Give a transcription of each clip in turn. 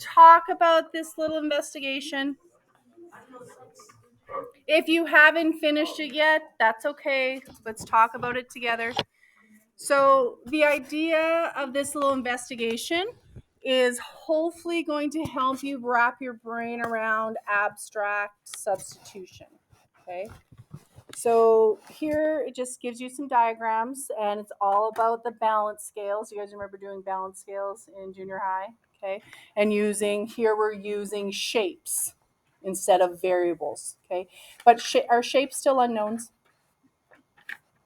talk about this little investigation. If you haven't finished it yet, that's okay. Let's talk about it together. So the idea of this little investigation is hopefully going to help you wrap your brain around abstract substitution. Okay. So here it just gives you some diagrams, and it's all about the balance scales. You guys remember doing balance scales in junior high? Okay. And we're using shapes instead of variables. Okay. But are shapes still unknowns?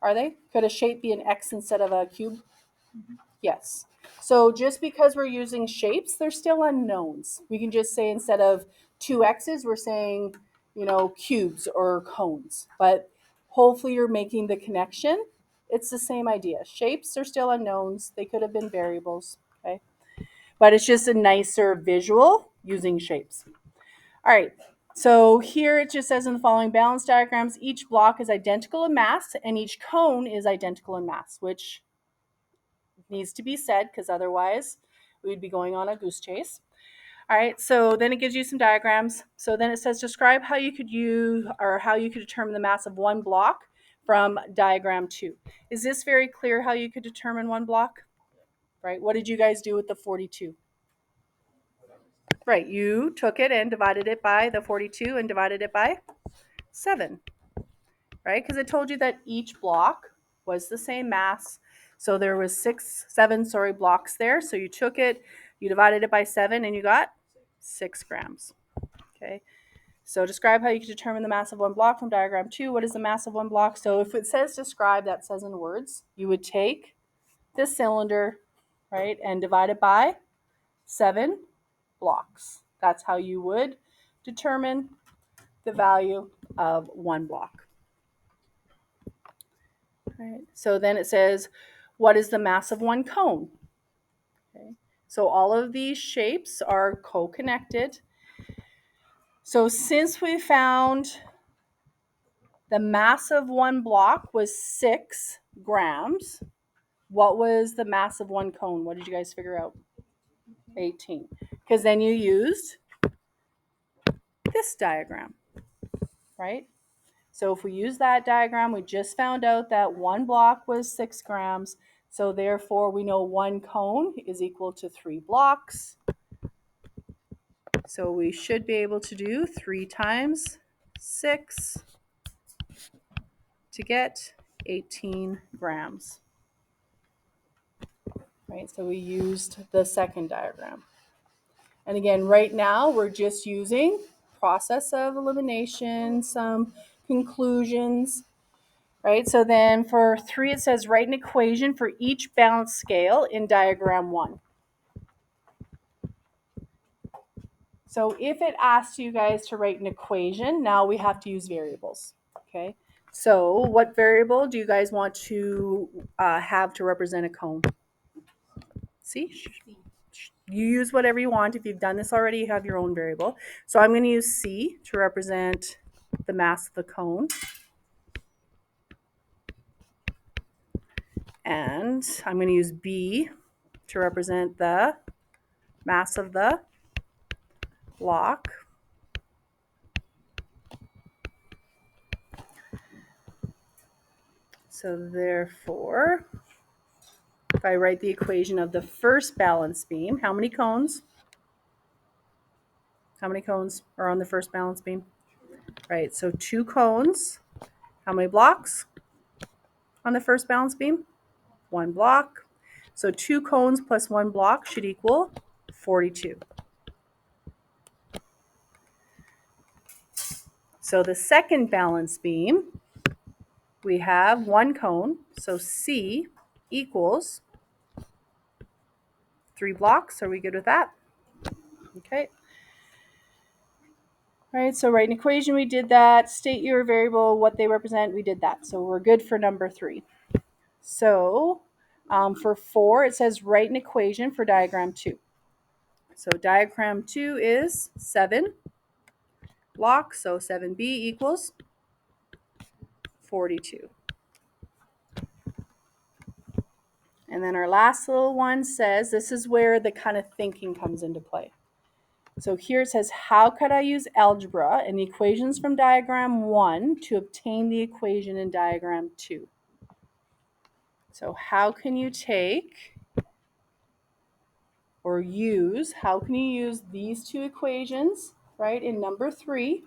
Are they? Could a shape be an X instead of a cube? Yes. So just because we're using shapes, they're still unknowns. We can just say instead of two X's, we're saying, cubes or cones. But hopefully you're making the connection. It's the same idea. Shapes are still unknowns. They could have been variables. Okay. But it's just a nicer visual using shapes. All right. So here it just says in the following balance diagrams, each block is identical in mass and each cone is identical in mass, which needs to be said because otherwise we'd be going on a goose chase. All right, so then it gives you some diagrams. So then it says describe how you could determine the mass of one block from diagram 2. Is this very clear how you could determine one block? Right, what did you guys do with the 42? Right, you took it and divided it by the 42 and divided it by 7. Right, because it told you that each block was the same mass. So there was 7 blocks there. So you took it, you divided it by 7, and you got 6 grams. Okay. So describe how you can determine the mass of one block from diagram 2. What is the mass of one block? So if it says describe, that says in words, you would take this cylinder, right, and divide it by 7 blocks. That's how you would determine the value of one block. Right. So then it says, what is the mass of one cone? Okay. So all of these shapes are co-connected. So since we found the mass of one block was 6 grams, what was the mass of one cone? What did you guys figure out? 18. Because then you used this diagram, right? So if we use that diagram, we just found out that one block was 6 grams. So therefore, we know one cone is equal to 3 blocks. So we should be able to do 3 times 6 to get 18 grams. Right, so we used the second diagram. And again, right now, we're just using process of elimination, some conclusions. Right, so then for 3, it says write an equation for each balance scale in diagram 1. So if it asks you guys to write an equation, now we have to use variables. Okay, so what variable do you guys want to have to represent a cone? See? You use whatever you want. If you've done this already, you have your own variable. So I'm going to use C to represent the mass of the cone. And I'm going to use B to represent the mass of the block. So therefore, if I write the equation of the first balance beam, how many cones? How many cones are on the first balance beam? Right, so 2 cones. How many blocks on the first balance beam? 1 block. So 2 cones plus 1 block should equal 42. So the second balance beam, we have 1 cone. So C equals 3 blocks. Are we good with that? Okay. All right, so write an equation, we did that. State your variable, what they represent, we did that. So we're good for number 3. So for 4, it says write an equation for diagram 2. So diagram 2 is 7 blocks, so 7b equals 42. And then our last little one says, this is where the kind of thinking comes into play. So here it says, how could I use algebra and the equations from diagram 1 to obtain the equation in diagram 2? So how can you take or use, how can you use these two equations, right, in number 3?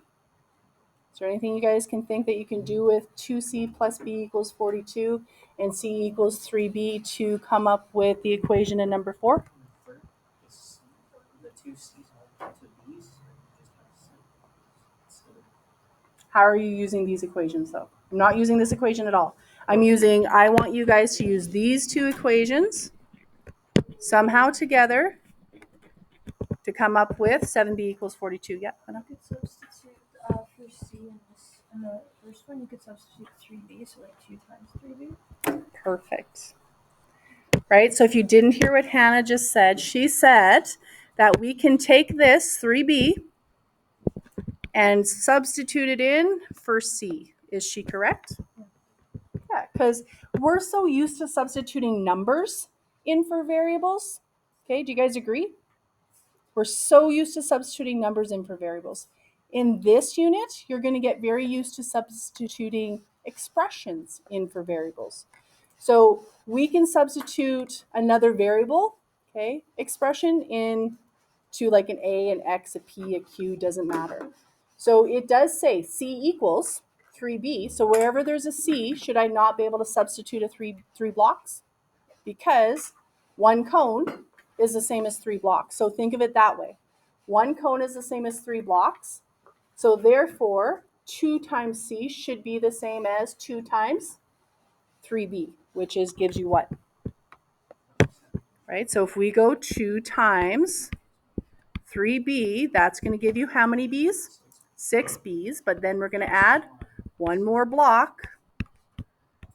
Is there anything you guys can think that you can do with 2c plus b equals 42 and c equals 3b to come up with the equation in number 4? The two C's are two B's. How are you using these equations though? I'm not using this equation at all. I want you guys to use these two equations somehow together to come up with 7b equals 42. Yeah, You could substitute for C in this. In the first one, you could substitute 3b, so like 2 times 3b. perfect. Right, so if you didn't hear what Hannah just said, she said that we can take this 3b and substitute it in for C. Is she correct? Yeah, because we're so used to substituting numbers in for variables. Okay, do you guys agree? We're so used to substituting numbers in for variables. In this unit, you're going to get very used to substituting expressions in for variables. So we can substitute another variable, okay, expression in to like an A, an X, a P, a Q, doesn't matter. So it does say C equals 3B. So wherever there's a C, should I not be able to substitute a three blocks? Because one cone is the same as 3 blocks. So think of it that way. One cone is the same as 3 blocks. So therefore, 2 times C should be the same as 2 times 3B, which gives you what? Right? So if we go 2 times 3B, that's going to give you how many B's? 6 B's, but then we're going to add one more block.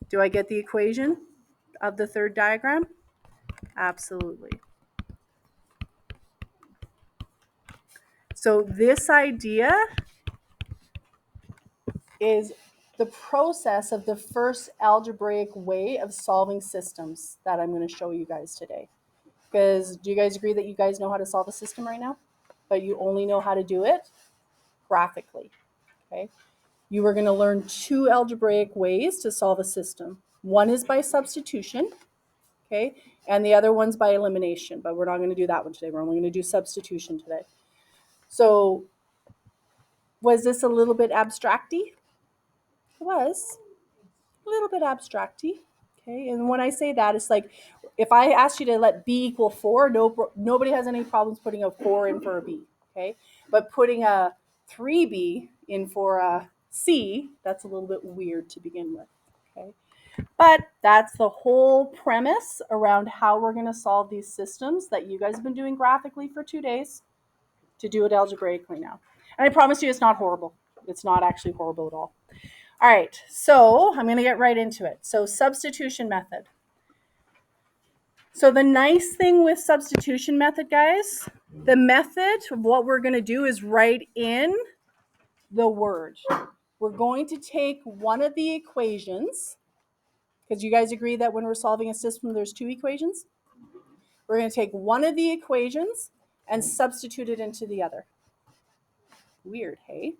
Do I get the equation of the third diagram? Absolutely. So this idea is the process of the first algebraic way of solving systems that I'm going to show you guys today. Because do you guys agree that you guys know how to solve a system right now? But you only know how to do it graphically. Okay. You are going to learn 2 algebraic ways to solve a system. One is by substitution, okay, and the other one's by elimination, but we're not going to do that one today. We're only going to do substitution today. So was this a little bit abstracty? It was a little bit abstracty, okay, and when I say that, it's like if I asked you to let b equal 4, nobody has any problems putting a 4 in for a b, okay, but putting a 3b in for a c, that's a little bit weird to begin with, okay, but that's the whole premise around how we're going to solve these systems that you guys have been doing graphically for 2 days to do it algebraically now. And I promise you it's not horrible. It's not actually horrible at all. All right, so I'm going to get right into it. So substitution method. So the nice thing with substitution method, guys, the method of what we're going to do is write in the word. We're going to take one of the equations, because you guys agree that when we're solving a system, there's 2 equations. We're going to take one of the equations and substitute it into the other. Weird, hey?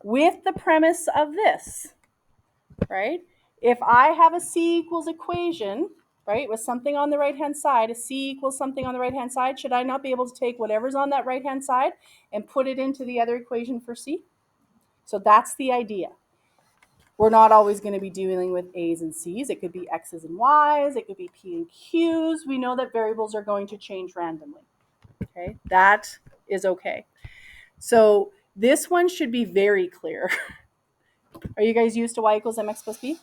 With the premise of this, right? If I have a C equals equation, right, with something on the right-hand side, a C equals something on the right-hand side, should I not be able to take whatever's on that right-hand side and put it into the other equation for C? So that's the idea. We're not always going to be dealing with A's and C's. It could be X's and Y's. It could be P and Q's. We know that variables are going to change randomly. Okay, that is okay. So this one should be very clear. Are you guys used to y equals mx plus b?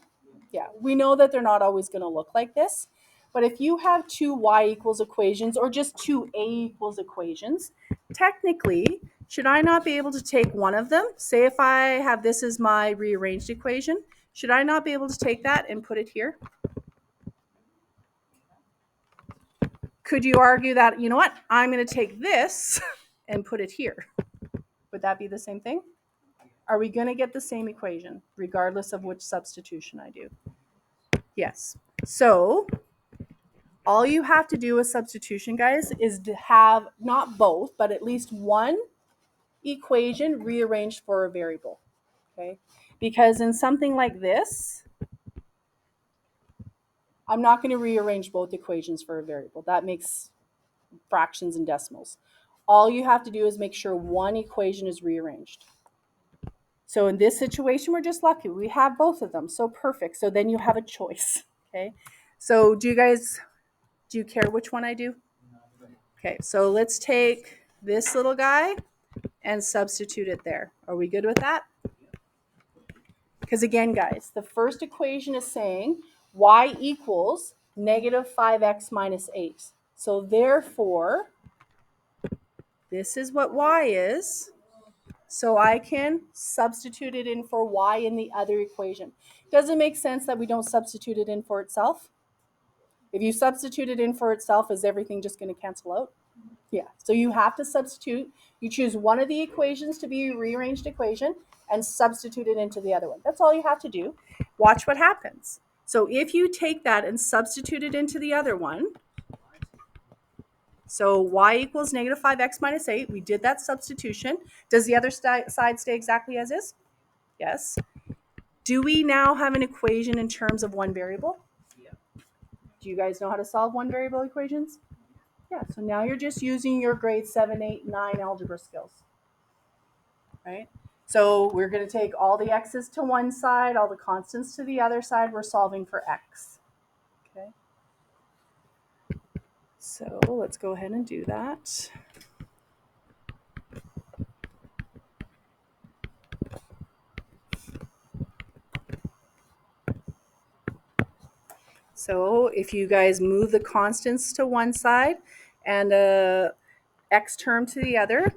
Yeah, we know that they're not always going to look like this. But if you have 2 y equals equations or just 2 a equals equations, technically, should I not be able to take one of them? Say if I have this as my rearranged equation, should I not be able to take that and put it here? Could you argue that, you know what, I'm going to take this and put it here? Would that be the same thing? Are we going to get the same equation regardless of which substitution I do? Yes. So All you have to do with substitution, guys, is to have not both, but at least one equation rearranged for a variable. Okay? Because in something like this, I'm not going to rearrange both equations for a variable. That makes fractions and decimals. All you have to do is make sure one equation is rearranged. So in this situation, we're just lucky. We have both of them. So perfect. So then you have a choice. Okay. So do you care which one I do? Okay. So let's take this little guy and substitute it there. Are we good with that? Because again, guys, the first equation is saying y equals negative 5x minus 8. So therefore, this is what y is. So I can substitute it in for y in the other equation. Does it make sense that we don't substitute it in for itself? If you substitute it in for itself, is everything just going to cancel out? Yeah. So you have to substitute. You choose one of the equations to be a rearranged equation and substitute it into the other one. That's all you have to do. Watch what happens. So if you take that and substitute it into the other one, so y equals negative 5x minus 8. We did that substitution. Does the other side stay exactly as is? Yes. Do we now have an equation in terms of one variable? Yeah. Do you guys know how to solve one variable equations? Yeah. So now you're just using your grade 7, 8, 9 algebra skills. Right? So we're going to take all the x's to one side, all the constants to the other side. We're solving for x. Okay. So let's go ahead and do that. So if you guys move the constants to one side and a x term to the other,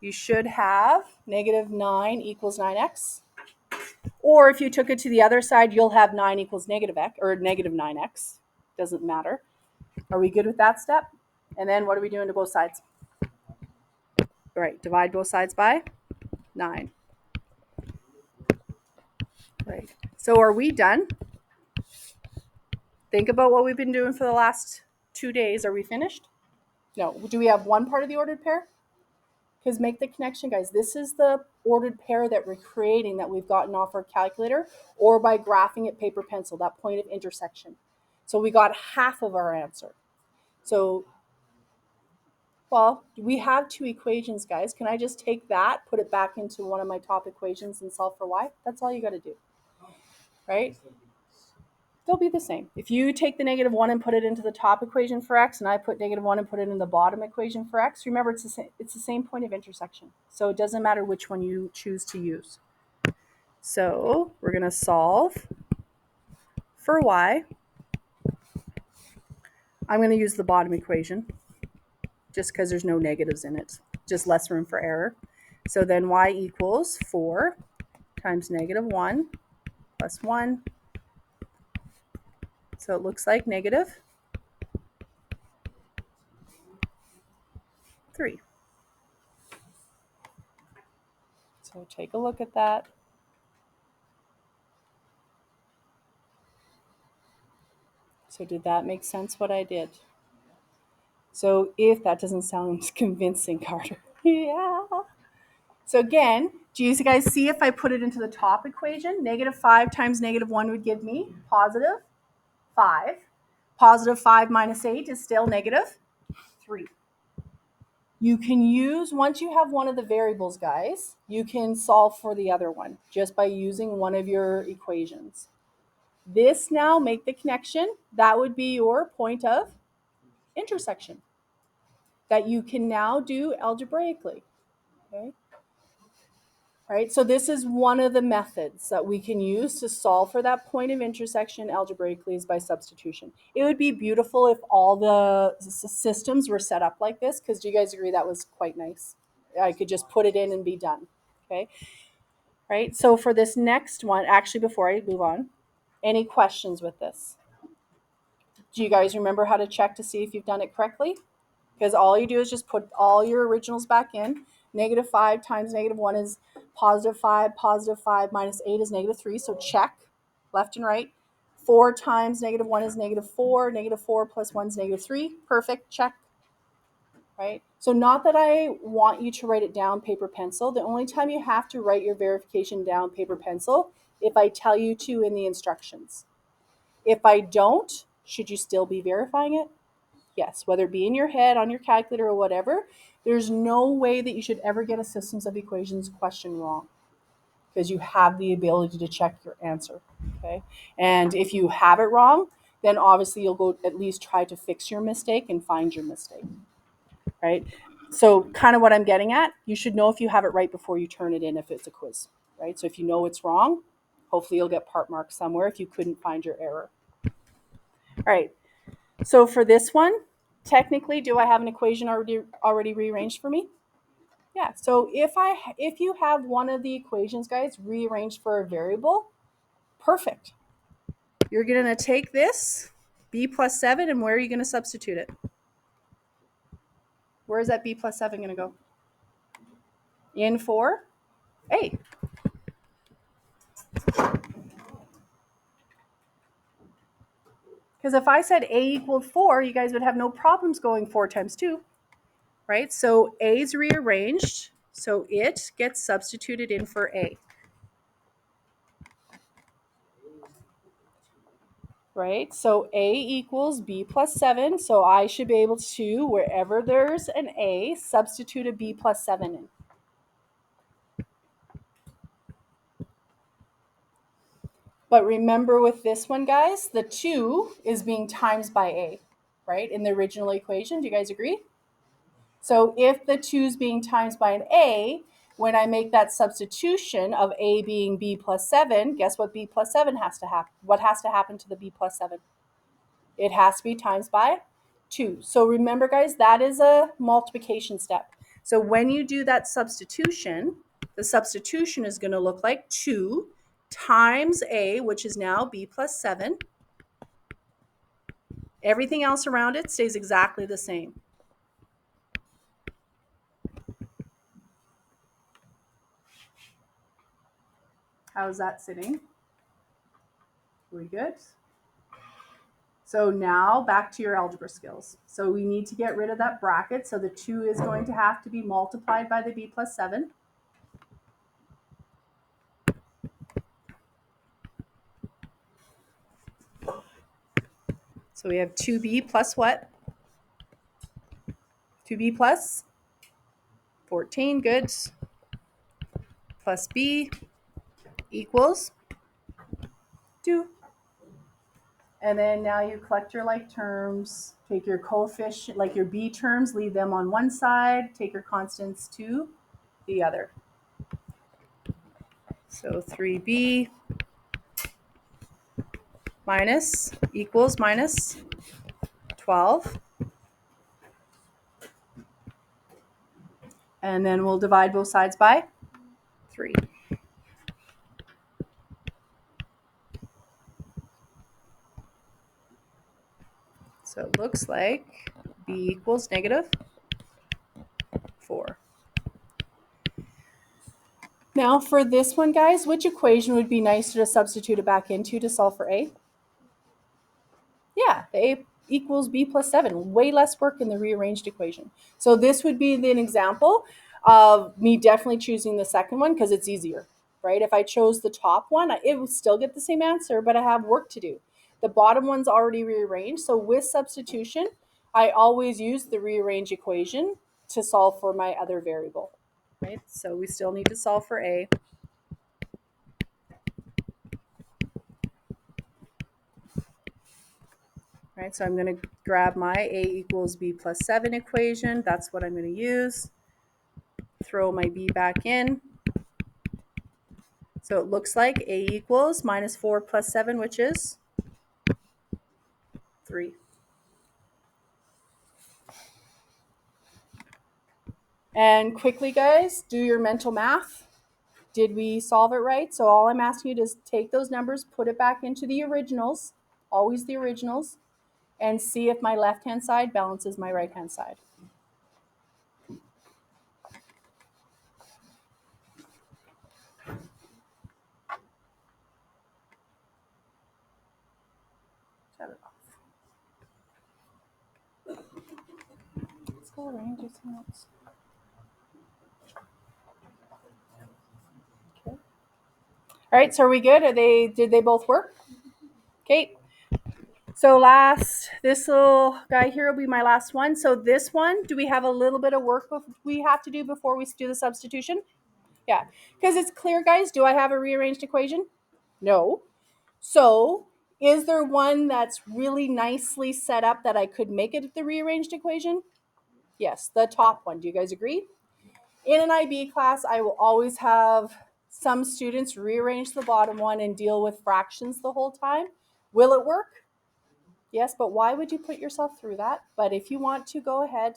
you should have negative 9 equals 9x. Or if you took it to the other side, you'll have 9 equals negative x, or negative 9x. Doesn't matter. Are we good with that step? And then what are we doing to both sides? All right, divide both sides by 9. Right. So are we done? Think about what we've been doing for the last 2 days. Are we finished? No. Do we have one part of the ordered pair? Because make the connection, guys. This is the ordered pair that we're creating that we've gotten off our calculator or by graphing it paper pencil, that point of intersection. So we got half of our answer. So, well, we have two equations, guys. Can I just take that, put it back into one of my top equations and solve for y? That's all you got to do, right? They'll be the same. If you take the negative 1 and put it into the top equation for x, and I put negative 1 and put it in the bottom equation for x, remember it's the same point of intersection. So it doesn't matter which one you choose to use. So we're going to solve for y. I'm going to use the bottom equation just because there's no negatives in it, just less room for error. So then y equals 4 times negative 1 plus 1. So it looks like negative 3. So take a look at that. So did that make sense what I did? So if that doesn't sound convincing, Carter. Yeah. So again, do you guys see if I put it into the top equation, negative 5 times negative 1 would give me positive 5. Positive 5 minus 8 is still negative 3. You can use, once you have one of the variables, guys, you can solve for the other one just by using one of your equations. This now, make the connection, that would be your point of intersection that you can now do algebraically. Okay. Right, so this is one of the methods that we can use to solve for that point of intersection algebraically is by substitution. It would be beautiful if all the systems were set up like this, because do you guys agree that was quite nice? I could just put it in and be done. Okay, right, so for this next one, actually before I move on, any questions with this? Do you guys remember how to check to see if you've done it correctly? Because all you do is just put all your originals back in. Negative 5 times negative 1 is positive 5. Positive 5 minus 8 is negative 3. So check left and right. 4 times -1 is -4. -4 plus 1 is -3. Perfect. Check. Right? So not that I want you to write it down paper pencil. The only time you have to write your verification down paper pencil if I tell you to in the instructions. If I don't, should you still be verifying it? Yes, whether it be in your head, on your calculator, or whatever. There's no way that you should ever get a systems of equations question wrong because you have the ability to check your answer. Okay. And if you have it wrong, then obviously you'll go at least try to fix your mistake and find your mistake. Right? So kind of what I'm getting at, you should know if you have it right before you turn it in if it's a quiz. Right? So if you know it's wrong, hopefully you'll get part marks somewhere if you couldn't find your error. All right. So for this one, technically, do I have an equation already rearranged for me? Yeah. So if you have one of the equations, guys, rearranged for a variable, perfect. You're going to take this b plus 7, and where are you going to substitute it? Where is that b plus 7 going to go? In for a. Because if I said a equaled 4, you guys would have no problems going 4 times 2, right? So a is rearranged, so it gets substituted in for a. Right? So a equals b plus 7. So I should be able to, wherever there's an a, substitute a b plus 7 in. But remember with this one, guys, the 2 is being times by a, right? In the original equation. Do you guys agree? So if the 2 is being times by an a, when I make that substitution of a being b plus 7, guess what b plus 7 has to happen? What has to happen to the b plus 7? It has to be times by 2. So remember, guys, that is a multiplication step. So when you do that substitution, the substitution is going to look like 2 times a, which is now b plus 7. Everything else around it stays exactly the same. How's that sitting? We good? So now back to your algebra skills. So we need to get rid of that bracket. So the 2 is going to have to be multiplied by the b plus 7. So we have 2b plus what? 2b plus 14, good. Plus b equals 2. And then now you collect your like terms, take your coefficient, like your b terms, leave them on one side, take your constants to the other. So 3b minus equals minus 12. And then we'll divide both sides by 3. So it looks like b equals negative 4. Now for this one, guys, which equation would be nicer to substitute it back into to solve for a? Yeah, the a equals b plus 7. Way less work in the rearranged equation. So this would be an example of me definitely choosing the second one because it's easier, right? If I chose the top one, it would still get the same answer, but I have work to do. The bottom one's already rearranged. So with substitution, I always use the rearranged equation to solve for my other variable, right? So we still need to solve for a. Right, so I'm going to grab my a equals b plus 7 equation. That's what I'm going to use. Throw my b back in. So it looks like a equals minus 4 plus 7, which is 3. And quickly, guys, do your mental math. Did we solve it right? So all I'm asking you to is take those numbers, put it back into the originals, always the originals, and see if my left-hand side balances my right-hand side. school range is notes. Okay. All right, so are we good? Did they both work? Okay. So this little guy here will be my last one. So this one, do we have a little bit of work we have to do before we do the substitution? Yeah, because it's clear, guys. Do I have a rearranged equation? No. So is there one that's really nicely set up that I could make it the rearranged equation? Yes, the top one. Do you guys agree? In an IB class, I will always have some students rearrange the bottom one and deal with fractions the whole time. Will it work? Yes, but why would you put yourself through that? But if you want to, go ahead.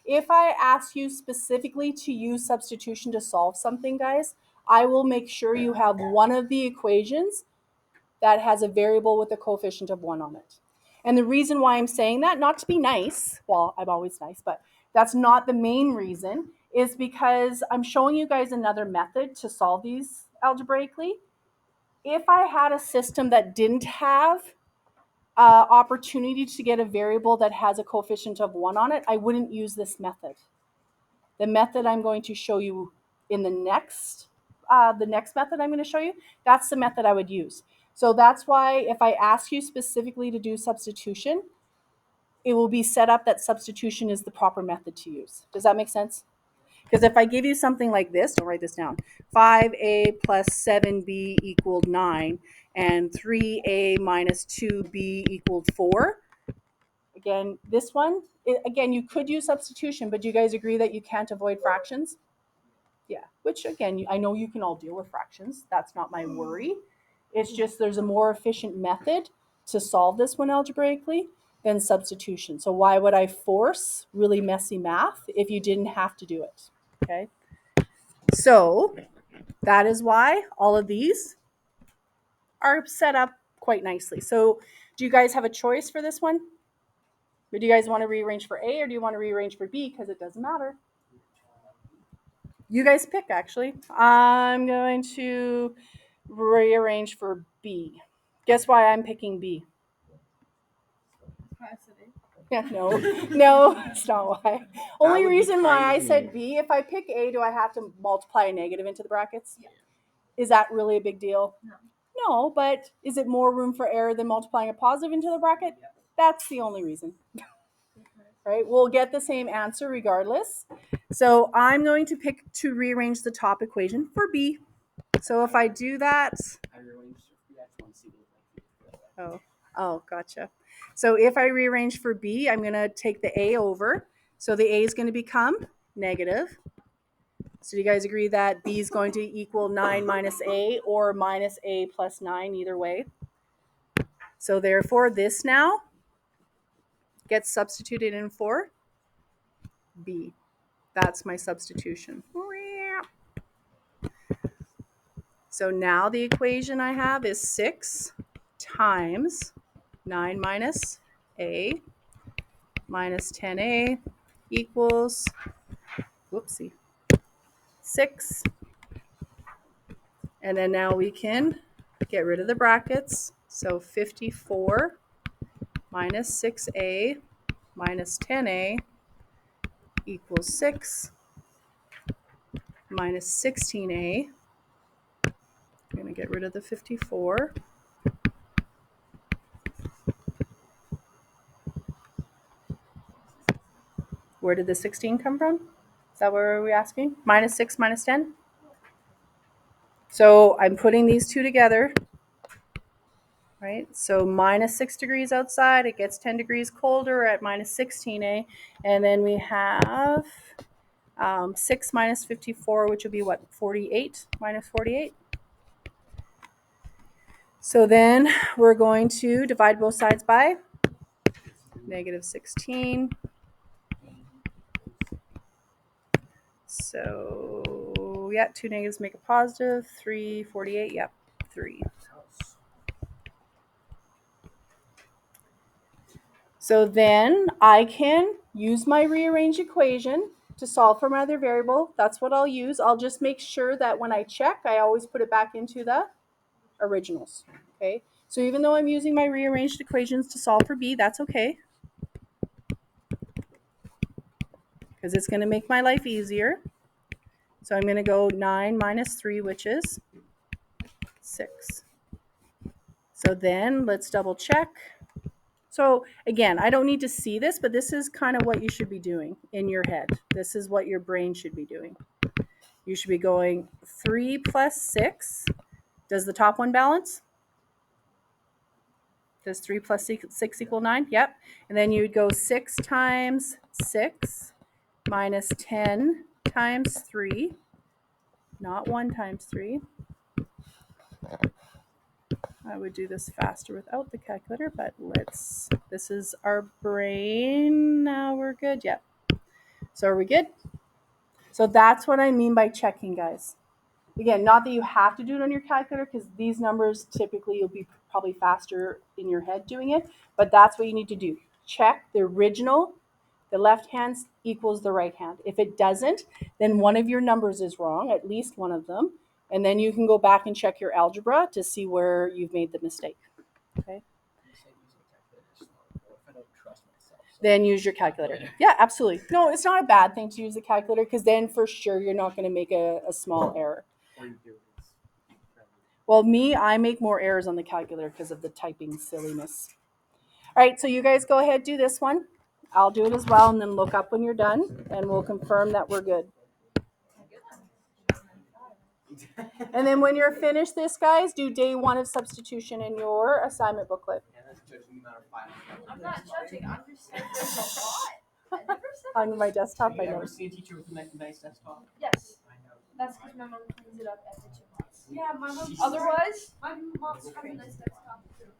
If I ask you specifically to use substitution to solve something, guys, I will make sure you have one of the equations that has a variable with a coefficient of 1 on it. And the reason why I'm saying that, not to be nice, well, I'm always nice, but that's not the main reason, is because I'm showing you guys another method to solve these algebraically. If I had a system that didn't have opportunity to get a variable that has a coefficient of 1 on it, I wouldn't use this method. The method I'm going to show you in the next method I'm going to show you, that's the method I would use. So that's why if I ask you specifically to do substitution, it will be set up that substitution is the proper method to use. Does that make sense? Because if I give you something like this, don't write this down, 5a plus 7b equaled 9, and 3a minus 2b equaled 4, again, this one, again, you could use substitution, but do you guys agree that you can't avoid fractions? Yeah, which again, I know you can all deal with fractions. That's not my worry. It's just there's a more efficient method to solve this one algebraically than substitution. So why would I force really messy math if you didn't have to do it? Okay. So that is why all of these are set up quite nicely. So do you guys have a choice for this one? Or do you guys want to rearrange for A or do you want to rearrange for B? Because it doesn't matter. You guys pick, actually. I'm going to rearrange for B. Guess why I'm picking B? Yeah, no, it's not why. Only reason why I said B, if I pick A, do I have to multiply a negative into the brackets? Yeah. Is that really a big deal? No. No, but is it more room for error than multiplying a positive into the bracket? Yeah. That's the only reason. Right? We'll get the same answer regardless. So I'm going to pick to rearrange the top equation for B. So if I do that, oh, gotcha. So if I rearrange for B, I'm going to take the A over. So the A is going to become negative. So do you guys agree that B is going to equal 9 minus A or minus A plus 9, either way? So therefore, this now gets substituted in for B. That's my substitution. So now the equation I have is 6 times 9 minus A minus 10A equals, whoopsie, 6. And then now we can get rid of the brackets. So 54 minus 6A minus 10A equals 6 minus 16A. I'm going to get rid of the 54. Where did the 16 come from? Is that what we're asking? Minus 6 minus 10? So I'm putting these two together, right? So minus 6 degrees outside, it gets 10 degrees colder at minus 16A. And then we have 6 minus 54, which would be what, 48, minus 48. So then we're going to divide both sides by negative 16. So yeah, 2 negatives make a positive, 3, 48, yep, 3. So then I can use my rearranged equation to solve for my other variable. That's what I'll use. I'll just make sure that when I check, I always put it back into the originals. Okay. So even though I'm using my rearranged equations to solve for B, that's okay. because it's going to make my life easier. So I'm going to go 9 minus 3, which is 6. So then let's double check. So again, I don't need to see this, but this is kind of what you should be doing in your head. This is what your brain should be doing. You should be going 3 plus 6. Does the top one balance? Does 3 plus 6 equal 9? Yep. And then you would go 6 times 6 minus 10 times 3, not 1 times 3. I would do this faster without the calculator, but this is our brain. Now we're good. Yep. So are we good? So that's what I mean by checking, guys. Again, not that you have to do it on your calculator, because these numbers typically you'll be probably faster in your head doing it, but that's what you need to do. Check the original, the left hand equals the right hand. If it doesn't, then one of your numbers is wrong, at least one of them, and then you can go back and check your algebra to see where you've made the mistake. Okay? Then use your calculator. Yeah, absolutely. No, it's not a bad thing to use a calculator, because then for sure you're not going to make a small error. Well, I make more errors on the calculator because of the typing silliness. All right, so you guys go ahead, do this one. I'll do it as well, and then look up when you're done, and we'll confirm that we're good. And then when you're finished this, guys, do day 1 of substitution in your assignment booklet. I'm not judging. I'm just saying there's a lot. On my desktop, I Have you know. ever seen a teacher with a nice desktop? Yes. That's because my mom cleans it up every 2 months. Yeah, my mom. Otherwise, my mom's has a nice desktop too.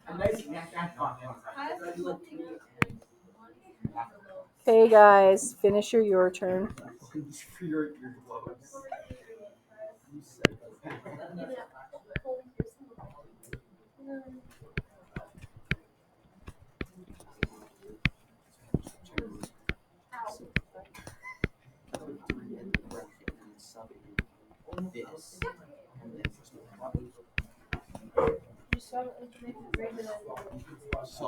A nice desktop. Okay, guys, finish your turn. For your gloves. This. So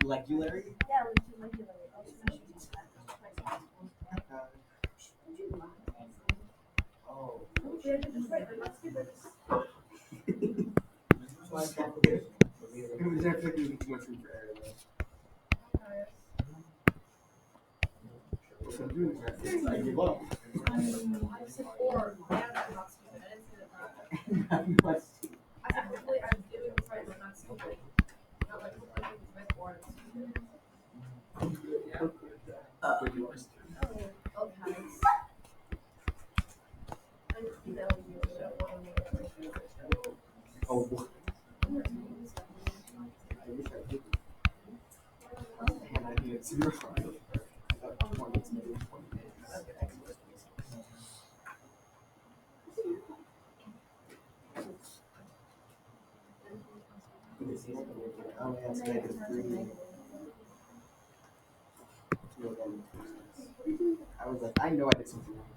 like you, Larry? Yeah, like you. Oh. It was definitely too much room for error though. So I'm doing this. I give up. Oh. I wish I did. And I did 0. I thought 20 is maybe 20 days. Oh, yeah, it's -3. I was like, I know I did something wrong.